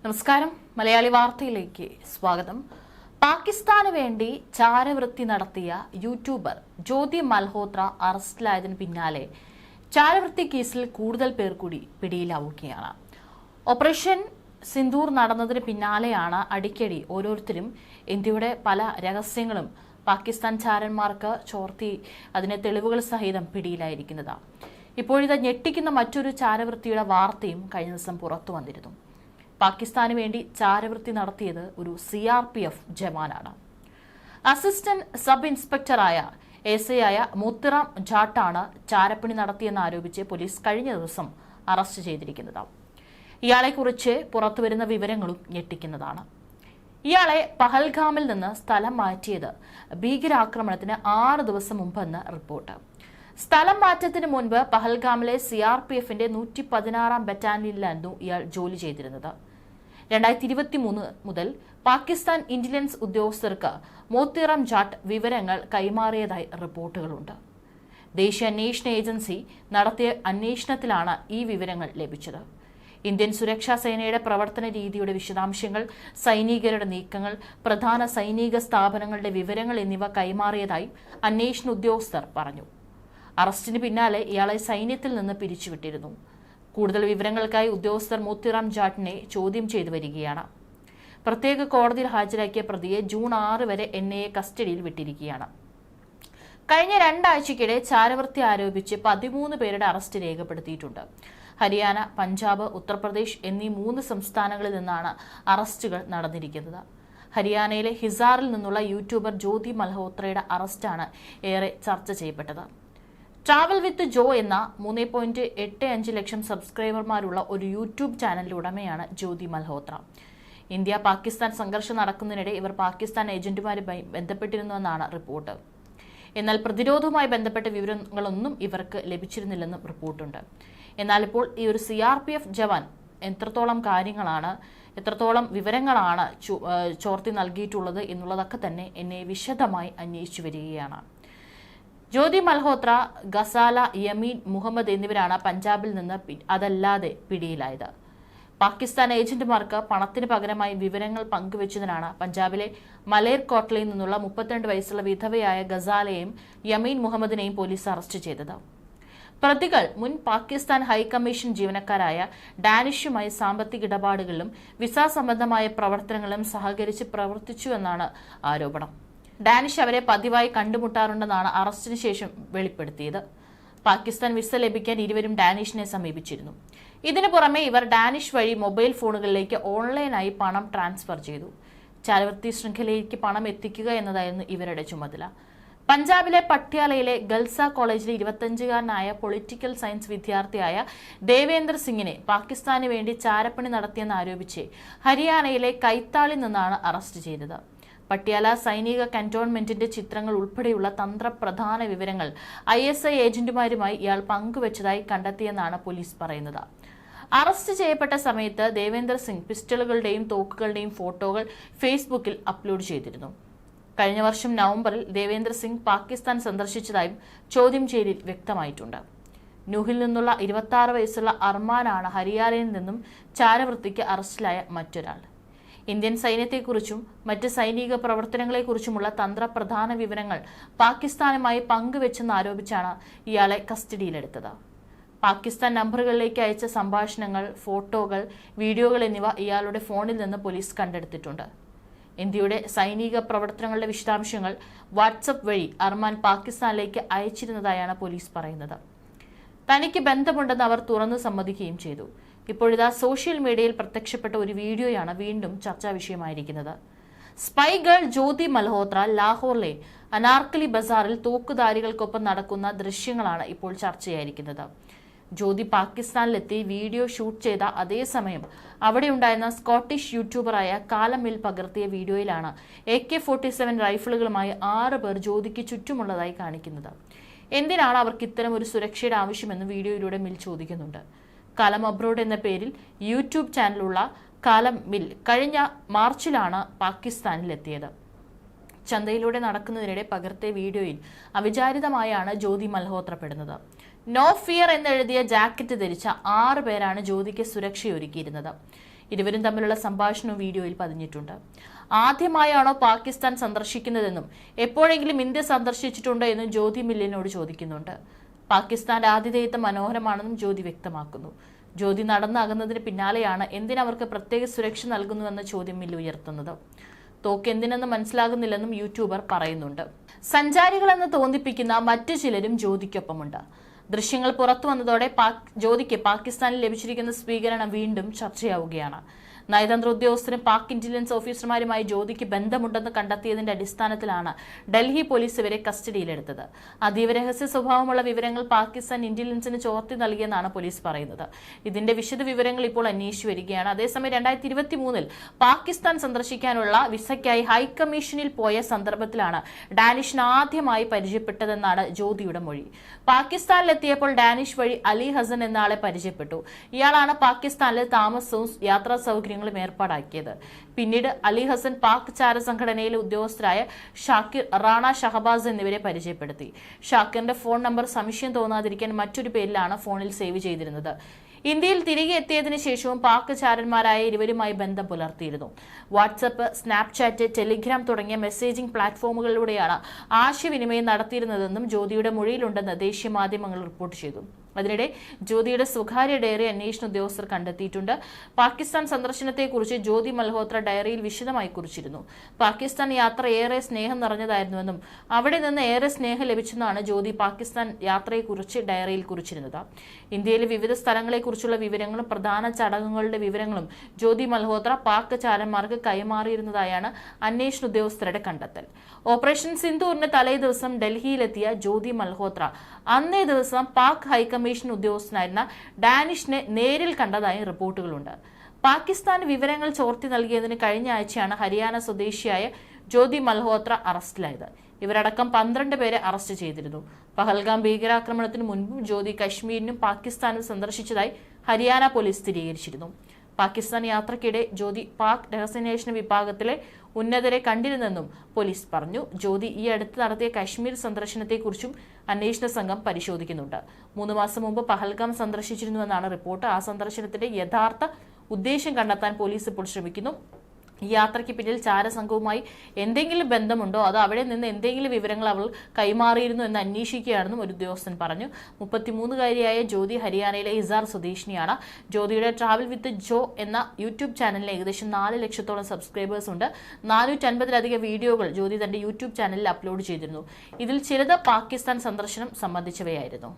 നമസ്കാരം. മലയാളി വാർത്തയിലേക്ക് സ്വാഗതം. പാകിസ്ഥാന് വേണ്ടി ചാരവൃത്തി നടത്തിയ യൂട്യൂബർ ജ്യോതി മൽഹോത്ര അറസ്റ്റിലായതിനു പിന്നാലെ ചാരവൃത്തി കേസിൽ കൂടുതൽ പേർ കൂടി പിടിയിലാവുകയാണ്. ഓപ്പറേഷൻ സിന്ദൂർ നടന്നതിന് പിന്നാലെയാണ് അടിക്കടി ഓരോരുത്തരും ഇന്ത്യയുടെ പല രഹസ്യങ്ങളും പാകിസ്ഥാൻ ചാരന്മാർക്ക് ചോർത്തി അതിനെ തെളിവുകൾ സഹിതം പിടിയിലായിരിക്കുന്നത്. ഇപ്പോഴിത് ഞെട്ടിക്കുന്ന മറ്റൊരു ചാരവൃത്തിയുടെ വാർത്തയും കഴിഞ്ഞ ദിവസം പുറത്തു വന്നിരുന്നു. പാകിസ്ഥാന് വേണ്ടി ചാരവൃത്തി നടത്തിയത് ഒരു CRPF ജവാനാണ്. അസിസ്റ്റന്റ് സബ് ഇൻസ്പെക്ടറായ SI ആയ മോത്തിറാം ജാട്ടാണ് ചാരപ്പണി നടത്തിയെന്ന് ആരോപിച്ച് പോലീസ് കഴിഞ്ഞ ദിവസം അറസ്റ്റ് ചെയ്തിരിക്കുന്നത്. ഇയാളെക്കുറിച്ച് പുറത്തുവരുന്ന വിവരങ്ങളും ഞെട്ടിക്കുന്നതാണ്. ഇയാളെ പഹൽഗാമിൽ നിന്ന് സ്ഥലം മാറ്റിയത് ഭീകരാക്രമണത്തിന് 6 ദിവസം മുമ്പെന്ന് റിപ്പോർട്ട്. സ്ഥലം മാറ്റത്തിന് മുൻപ് പഹൽഗാമിലെ CRPFന്റെ 116ാം ബറ്റാലിയനിലായിരുന്നു ഇയാൾ ജോലി ചെയ്തിരുന്നത്. 2023 മുതൽ പാകിസ്ഥാൻ ഇന്റലിജൻസ് ഉദ്യോഗസ്ഥർക്ക് മോത്തിറാം ജാട്ട് വിവരങ്ങൾ കൈമാറിയതായി റിപ്പോർട്ടുകളുണ്ട്. ദേശീയ അന്വേഷണ ഏജൻസി നടത്തിയ അന്വേഷണത്തിലാണ് ഈ വിവരങ്ങൾ ലഭിച്ചത്. ഇന്ത്യൻ സുരക്ഷാ സേനയുടെ പ്രവർത്തന രീതിയുടെ വിശദാംശങ്ങൾ, സൈനികരുടെ നീക്കങ്ങൾ, പ്രധാന സൈനിക സ്ഥാപനങ്ങളുടെ വിവരങ്ങൾ എന്നിവ കൈമാറിയതായി അന്വേഷണ ഉദ്യോഗസ്ഥർ പറഞ്ഞു. അറസ്റ്റിന് പിന്നാലെ ഇയാളെ സൈന്യത്തിൽ നിന്ന് പിരിച്ചുവിട്ടിരുന്നു. കൂടുതൽ വിവരങ്ങൾക്കായി ഉദ്യോഗസ്ഥർ മോത്തിറാം ജാട്ടിനെ ചോദ്യം ചെയ്തു വരികയാണ്. പ്രത്യേക കോടതിയിൽ ഹാജരാക്കിയ പ്രതിയെ ജൂൺ 6 വരെ NIA കസ്റ്റഡിയിൽ വിട്ടിരിക്കുകയാണ്. കഴിഞ്ഞ 2 ആഴ്ചയ്ക്കിടെ ചാരവൃത്തി ആരോപിച്ച് 13 പേരുടെ അറസ്റ്റ് രേഖപ്പെടുത്തിയിട്ടുണ്ട്. ഹരിയാന, പഞ്ചാബ്, ഉത്തർപ്രദേശ് എന്നീ 3 സംസ്ഥാനങ്ങളിൽ നിന്നാണ് അറസ്റ്റുകൾ നടന്നിരിക്കുന്നത്. ഹരിയാനയിലെ ഹിസാറിൽ നിന്നുള്ള യൂട്യൂബർ ജ്യോതി മൽഹോത്രയുടെ അറസ്റ്റാണ് ഏറെ ചർച്ച ചെയ്യപ്പെട്ടത്. ട്രാവൽ വിത്ത് ജോ എന്ന 3.85 ലക്ഷം സബ്സ്ക്രൈബർമാരുള്ള ഒരു യൂട്യൂബ് ചാനലിന്റെ ഉടമയാണ് ജ്യോതി മൽഹോത്ര. ഇന്ത്യ പാകിസ്ഥാൻ സംഘർഷം നടക്കുന്നതിനിടെ ഇവർ പാകിസ്ഥാൻ ഏജന്റുമാരുമായി ബന്ധപ്പെട്ടിരുന്നുവെന്നാണ് റിപ്പോർട്ട്. എന്നാൽ പ്രതിരോധവുമായി ബന്ധപ്പെട്ട വിവരങ്ങളൊന്നും ഇവർക്ക് ലഭിച്ചിരുന്നില്ലെന്നും റിപ്പോർട്ടുണ്ട്. എന്നാൽ ഇപ്പോൾ ഈ ഒരു CRPF ജവാൻ എത്രത്തോളം വിവരങ്ങളാണ് ചോർത്തി നൽകിയിട്ടുള്ളത് എന്നുള്ളതൊക്കെ തന്നെ എന്നെ വിശദമായി അന്വേഷിച്ചു വരികയാണ്. ജ്യോതി മൽഹോത്ര, ഗസാല, യമീൻ മുഹമ്മദ് എന്നിവരാണ് പഞ്ചാബിൽ നിന്ന് അതല്ലാതെ പിടിയിലായത്. പാകിസ്ഥാൻ ഏജന്റുമാർക്ക് പണത്തിന് പകരമായി വിവരങ്ങൾ പങ്കുവച്ചതിനാണ് പഞ്ചാബിലെ മലേർകോട്ട്ലയിൽ നിന്നുള്ള 32 വയസ്സുള്ള വിധവയായ ഗസാലയെയും യമീൻ മുഹമ്മദിനെയും പോലീസ് അറസ്റ്റ് ചെയ്തത്. പ്രതികൾ മുൻ പാകിസ്ഥാൻ ഹൈക്കമ്മീഷൻ ജീവനക്കാരായ ഡാനിഷുമായി സാമ്പത്തിക ഇടപാടുകളിലും വിസ സംബന്ധമായ പ്രവർത്തനങ്ങളിലും സഹകരിച്ച് പ്രവർത്തിച്ചുവെന്നാണ് ആരോപണം. ഡാനിഷ് അവരെ പതിവായി കണ്ടുമുട്ടാറുണ്ടെന്നാണ് അറസ്റ്റിന് ശേഷം വെളിപ്പെടുത്തിയത്. പാകിസ്ഥാൻ വിസ ലഭിക്കാൻ ഇരുവരും ഡാനിഷിനെ സമീപിച്ചിരുന്നു. ഇതിനു പുറമെ ഇവർ ഡാനിഷ് വഴി മൊബൈൽ ഫോണുകളിലേക്ക് ഓൺലൈനായി പണം ട്രാൻസ്ഫർ ചെയ്തു. ചാരവൃത്തി ശൃംഖലയിലേക്ക് പണം എത്തിക്കുക എന്നതായിരുന്നു ഇവരുടെ ചുമതല. പഞ്ചാബിലെ പട്യാലയിലെ ഗൽസ കോളേജിലെ 25-കാരനായ പൊളിറ്റിക്കൽ സയൻസ് വിദ്യാർത്ഥിയായ ദേവേന്ദർ സിംഗിനെ പാകിസ്ഥാന് വേണ്ടി ചാരപ്പണി നടത്തിയെന്ന് ആരോപിച്ച് ഹരിയാനയിലെ കൈത്താളിൽ നിന്നാണ് അറസ്റ്റ് ചെയ്തത്. പട്യാല സൈനിക കന്റോൺമെന്റിന്റെ ചിത്രങ്ങൾ ഉൾപ്പെടെയുള്ള തന്ത്രപ്രധാന വിവരങ്ങൾ ISI ഏജന്റുമാരുമായി ഇയാൾ പങ്കുവച്ചതായി കണ്ടെത്തിയെന്നാണ് പോലീസ് പറയുന്നത്. അറസ്റ്റ് ചെയ്യപ്പെട്ട സമയത്ത് ദേവേന്ദർ സിംഗ് പിസ്റ്റളുകളുടെയും തോക്കുകളുടെയും ഫോട്ടോകൾ ഫേസ്ബുക്കിൽ അപ്ലോഡ് ചെയ്തിരുന്നു. കഴിഞ്ഞ വർഷം നവംബറിൽ ദേവേന്ദർ സിംഗ് പാകിസ്ഥാൻ സന്ദർശിച്ചതായും ചോദ്യം ചെയ്യലിൽ വ്യക്തമായിട്ടുണ്ട്. നൂഹിൽ നിന്നുള്ള 26 വയസ്സുള്ള അർമാനാണ് ഹരിയാനയിൽ നിന്നും ചാരവൃത്തിക്ക് അറസ്റ്റിലായ മറ്റൊരാൾ. ഇന്ത്യൻ സൈന്യത്തെക്കുറിച്ചും മറ്റ് സൈനിക പ്രവർത്തനങ്ങളെക്കുറിച്ചുമുള്ള തന്ത്രപ്രധാന വിവരങ്ങൾ പാകിസ്ഥാനുമായി പങ്കുവെച്ചെന്ന് ആരോപിച്ചാണ് ഇയാളെ കസ്റ്റഡിയിലെടുത്തത്. പാകിസ്ഥാൻ നമ്പറുകളിലേക്ക് അയച്ച സംഭാഷണങ്ങൾ, ഫോട്ടോകൾ, വീഡിയോകൾ എന്നിവ ഇയാളുടെ ഫോണിൽ നിന്ന് പോലീസ് കണ്ടെടുത്തിട്ടുണ്ട്. ഇന്ത്യയുടെ സൈനിക പ്രവർത്തനങ്ങളുടെ വിശദാംശങ്ങൾ വാട്സപ്പ് വഴി അർമാൻ പാകിസ്ഥാനിലേക്ക് അയച്ചിരുന്നതായാണ് പോലീസ് പറയുന്നത്. തനിക്ക് ബന്ധമുണ്ടെന്ന് അവർ തുറന്നു സമ്മതിക്കുകയും ചെയ്തു. ഇപ്പോഴിതാ സോഷ്യൽ മീഡിയയിൽ പ്രത്യക്ഷപ്പെട്ട ഒരു വീഡിയോയാണ് വീണ്ടും ചർച്ചാ വിഷയമായിരിക്കുന്നത്. സ്പൈ ഗേൾ ജ്യോതി മൽഹോത്ര ലാഹോറിലെ അനാർക്കലി ബസാറിൽ തോക്കുധാരികൾക്കൊപ്പം നടക്കുന്ന ദൃശ്യങ്ങളാണ് ഇപ്പോൾ ചർച്ചയായിരിക്കുന്നത്. ജ്യോതി പാകിസ്ഥാനിലെത്തി വീഡിയോ ഷൂട്ട് ചെയ്ത അതേസമയം അവിടെയുണ്ടായിരുന്ന സ്കോട്ടിഷ് യൂട്യൂബറായ കാലം മിൽ പകർത്തിയ വീഡിയോയിലാണ് AK-47 റൈഫിളുകളുമായി 6 പേർ ജ്യോതിക്ക് ചുറ്റുമുള്ളതായി കാണിക്കുന്നത്. എന്തിനാണ് അവർക്ക് ഇത്തരം ഒരു സുരക്ഷയുടെ ആവശ്യമെന്ന് വീഡിയോയിലൂടെ മിൽ ചോദിക്കുന്നുണ്ട്. കാലം അബ്രോഡ് എന്ന പേരിൽ യൂട്യൂബ് ചാനലുള്ള കാലം മിൽ കഴിഞ്ഞ മാർച്ചിലാണ് പാകിസ്ഥാനിലെത്തിയത്. ചന്തയിലൂടെ നടക്കുന്നതിനിടെ പകർത്തിയ വീഡിയോയിൽ അവിചാരിതമായാണ് ജ്യോതി മൽഹോത്ര പെടുന്നത്. നോ ഫിയർ എന്നെഴുതിയ ജാക്കറ്റ് ധരിച്ച 6 പേരാണ് ജ്യോതിക്ക് സുരക്ഷയൊരുക്കിയിരുന്നത്. ഇരുവരും തമ്മിലുള്ള സംഭാഷണവും വീഡിയോയിൽ പതിഞ്ഞിട്ടുണ്ട്. ആദ്യമായാണോ പാകിസ്ഥാൻ സന്ദർശിക്കുന്നതെന്നും എപ്പോഴെങ്കിലും ഇന്ത്യ സന്ദർശിച്ചിട്ടുണ്ടോ എന്നും ജ്യോതി മില്ലിനോട് ചോദിക്കുന്നുണ്ട്. പാകിസ്ഥാന്റെ ആതിഥേയത്വം മനോഹരമാണെന്നും ജ്യോതി വ്യക്തമാക്കുന്നു. ജ്യോതി നടന്നകന്നതിന് പിന്നാലെയാണ് എന്തിനവർക്ക് പ്രത്യേക സുരക്ഷ നൽകുന്നുവെന്ന ചോദ്യം മില്ല് ഉയർത്തുന്നത്. തോക്ക് എന്തിനെന്ന് മനസ്സിലാകുന്നില്ലെന്നും യൂട്യൂബർ പറയുന്നുണ്ട്. സഞ്ചാരികളെന്ന് തോന്നിപ്പിക്കുന്ന മറ്റു ചിലരും ജ്യോതിക്കൊപ്പമുണ്ട്. ദൃശ്യങ്ങൾ പുറത്തു വന്നതോടെ ജ്യോതിക്ക് പാകിസ്ഥാനിൽ ലഭിച്ചിരിക്കുന്ന സ്വീകരണം വീണ്ടും ചർച്ചയാവുകയാണ്. നയതന്ത്ര ഉദ്യോഗസ്ഥരും പാക് ഇന്റലിജൻസ് ഓഫീസർമാരുമായി ജ്യോതിക്ക് ബന്ധമുണ്ടെന്ന് കണ്ടെത്തിയതിന്റെ അടിസ്ഥാനത്തിലാണ് ഡൽഹി പോലീസ് ഇവരെ കസ്റ്റഡിയിലെടുത്തത്. അതീവ രഹസ്യ സ്വഭാവമുള്ള വിവരങ്ങൾ പാകിസ്ഥാൻ ഇന്റലിജൻസിന് ചോർത്തി നൽകിയെന്നാണ് പോലീസ് പറയുന്നത്. ഇതിന്റെ വിശദ വിവരങ്ങൾ ഇപ്പോൾ അന്വേഷിച്ചു വരികയാണ്. അതേസമയം 2023 പാകിസ്ഥാൻ സന്ദർശിക്കാനുള്ള വിസയ്ക്കായി ഹൈക്കമ്മീഷനിൽ പോയ സന്ദർഭത്തിലാണ് ഡാനിഷിന് ആദ്യമായി പരിചയപ്പെട്ടതെന്നാണ് ജ്യോതിയുടെ മൊഴി. പാകിസ്ഥാനിലെത്തിയപ്പോൾ ഡാനിഷ് വഴി അലി ഹസൻ എന്ന ആളെ പരിചയപ്പെട്ടു. ഇയാളാണ് പാകിസ്ഥാനിലെ താമസവും യാത്രാ സൗകര്യങ്ങളും ഏർപ്പാടാക്കിയത്. പിന്നീട് അലി ഹസൻ പാക് ചാര സംഘടനയിലെ ഉദ്യോഗസ്ഥരായ ഷാക്കിർ, റാണ ഷഹബാസ് എന്നിവരെ പരിചയപ്പെടുത്തി. ഷാക്കിറിന്റെ ഫോൺ നമ്പർ സംശയം തോന്നാതിരിക്കാൻ മറ്റൊരു പേരിലാണ് ഫോണിൽ സേവ് ചെയ്തിരുന്നത്. ഇന്ത്യയിൽ തിരികെ എത്തിയതിനു ശേഷവും പാക് ചാരന്മാരായ ഇരുവരുമായി ബന്ധം പുലർത്തിയിരുന്നു. വാട്സ്ആപ്പ്, സ്നാപ്ചാറ്റ്, ടെലിഗ്രാം തുടങ്ങിയ മെസ്സേജിംഗ് പ്ലാറ്റ്ഫോമുകളിലൂടെയാണ് ആശയവിനിമയം നടത്തിയിരുന്നതെന്നും ജ്യോതിയുടെ മൊഴിയിലുണ്ടെന്ന് ദേശീയ മാധ്യമങ്ങൾ റിപ്പോർട്ട് ചെയ്തു. അതിനിടെ ജ്യോതിയുടെ സ്വകാര്യ ഡയറി അന്വേഷണ ഉദ്യോഗസ്ഥർ കണ്ടെത്തിയിട്ടുണ്ട്. പാകിസ്ഥാൻ സന്ദർശനത്തെക്കുറിച്ച് ജ്യോതി മൽഹോത്ര ഡയറിയിൽ വിശദമായി കുറിച്ചിരുന്നു. പാകിസ്ഥാൻ യാത്ര ഏറെ സ്നേഹം നിറഞ്ഞതായിരുന്നുവെന്നും അവിടെ നിന്ന് ഏറെ സ്നേഹം ലഭിച്ചെന്നാണ് ജ്യോതി പാകിസ്ഥാൻ യാത്രയെക്കുറിച്ച് ഡയറിയിൽ കുറിച്ചിരുന്നത്. ഇന്ത്യയിലെ വിവിധ സ്ഥലങ്ങളെക്കുറിച്ചുള്ള വിവരങ്ങളും പ്രധാന ചടങ്ങുകളുടെ വിവരങ്ങളും ജ്യോതി മൽഹോത്ര പാക് ചാരന്മാർക്ക് കൈമാറിയിരുന്നതായാണ് അന്വേഷണ ഉദ്യോഗസ്ഥരുടെ കണ്ടെത്തൽ. ഓപ്പറേഷൻ സിന്ദൂറിന് തലേ ദിവസം ഡൽഹിയിലെത്തിയ ജ്യോതി മൽഹോത്ര അന്നേ ദിവസം പാക് ഹൈക്കമ്മീഷൻ ഉദ്യോഗസ്ഥനായിരുന്ന ഡാനിഷിനെ നേരിൽ കണ്ടതായി റിപ്പോർട്ടുകളുണ്ട്. പാകിസ്ഥാൻ വിവരങ്ങൾ ചോർത്തി നൽകിയതിന് കഴിഞ്ഞ ആഴ്ചയാണ് ഹരിയാന സ്വദേശിയായ ജ്യോതി മൽഹോത്ര അറസ്റ്റിലായത്. ഇവരടക്കം 12 പേരെ അറസ്റ്റ് ചെയ്തിരുന്നു. പഹൽഗാം ഭീകരാക്രമണത്തിന് മുൻപും ജ്യോതി കശ്മീരിനും പാകിസ്ഥാനും സന്ദർശിച്ചതായി ഹരിയാന പോലീസ് സ്ഥിരീകരിച്ചിരുന്നു. പാകിസ്ഥാൻ യാത്രയ്ക്കിടെ ജ്യോതി പാക് രഹസ്യാന്വേഷണ വിഭാഗത്തിലെ ഉന്നതരെ കണ്ടിരുന്നെന്നും പോലീസ് പറഞ്ഞു. ജ്യോതി ഈ അടുത്ത് നടത്തിയ കശ്മീർ സന്ദർശനത്തെക്കുറിച്ചും അന്വേഷണ സംഘം പരിശോധിക്കുന്നുണ്ട്. 3 മാസം മുമ്പ് പഹൽഗാം സന്ദർശിച്ചിരുന്നുവെന്നാണ് റിപ്പോർട്ട്. ആ സന്ദർശനത്തിന്റെ യഥാർത്ഥ ഉദ്ദേശം കണ്ടെത്താൻ പോലീസ് ഇപ്പോൾ ശ്രമിക്കുന്നു. ഈ യാത്രയ്ക്ക് പിന്നിൽ ചാരസംഘവുമായി എന്തെങ്കിലും ബന്ധമുണ്ടോ, അതോ അവിടെ നിന്ന് എന്തെങ്കിലും വിവരങ്ങൾ അവൾ കൈമാറിയിരുന്നു എന്ന് അന്വേഷിക്കുകയാണെന്നും ഒരു ഉദ്യോഗസ്ഥൻ പറഞ്ഞു. 33-കാരിയായ ജ്യോതി ഹരിയാനയിലെ ഹിസാർ സ്വദേശിനിയാണ്. ജ്യോതിയുടെ ട്രാവൽ വിത്ത് ജോ എന്ന യൂട്യൂബ് ചാനലിന് ഏകദേശം 4 ലക്ഷത്തോളം സബ്സ്ക്രൈബേഴ്സ് ഉണ്ട്. 450-ലധികം വീഡിയോകൾ ജ്യോതി തന്റെ യൂട്യൂബ് ചാനലിൽ അപ്ലോഡ് ചെയ്തിരുന്നു. ഇതിൽ ചിലത് പാകിസ്ഥാൻ സന്ദർശനം സംബന്ധിച്ചവയായിരുന്നു.